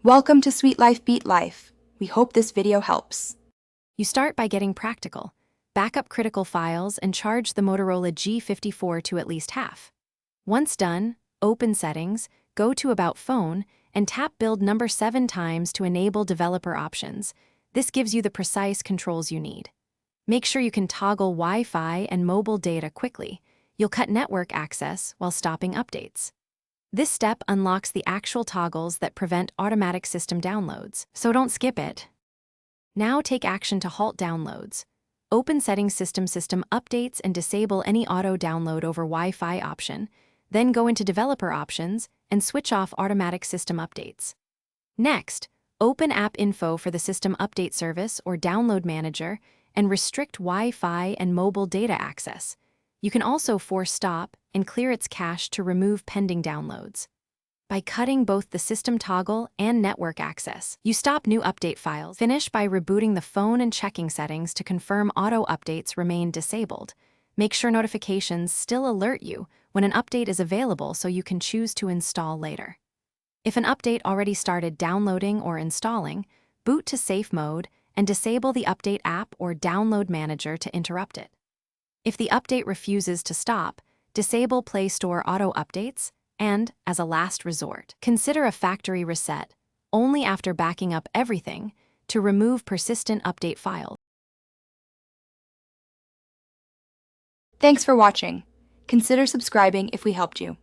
Welcome to Sweet Life Beat Life. We hope this video helps. You start by getting practical. Back up critical files and charge the Motorola G54 to at least half. Once done, open Settings, go to About Phone, and tap Build number 7 times to enable developer options. This gives you the precise controls you need. Make sure you can toggle Wi-Fi and mobile data quickly. You'll cut network access while stopping updates. This step unlocks the actual toggles that prevent automatic system downloads, so don't skip it. Now take action to halt downloads. Open Settings System Updates and disable any auto download over Wi-Fi option, then go into Developer Options and switch off automatic system updates. Next, open App Info for the System Update Service or Download Manager and restrict Wi-Fi and mobile data access. You can also force stop and clear its cache to remove pending downloads. By cutting both the system toggle and network access, you stop new update files. Finish by rebooting the phone and checking settings to confirm auto updates remain disabled. Make sure notifications still alert you when an update is available so you can choose to install later. If an update already started downloading or installing, boot to safe mode and disable the Update app or Download Manager to interrupt it. If the update refuses to stop, disable Play Store auto updates, and, as a last resort, consider a factory reset, only after backing up everything, to remove persistent update files. Thanks for watching. Consider subscribing if we helped you.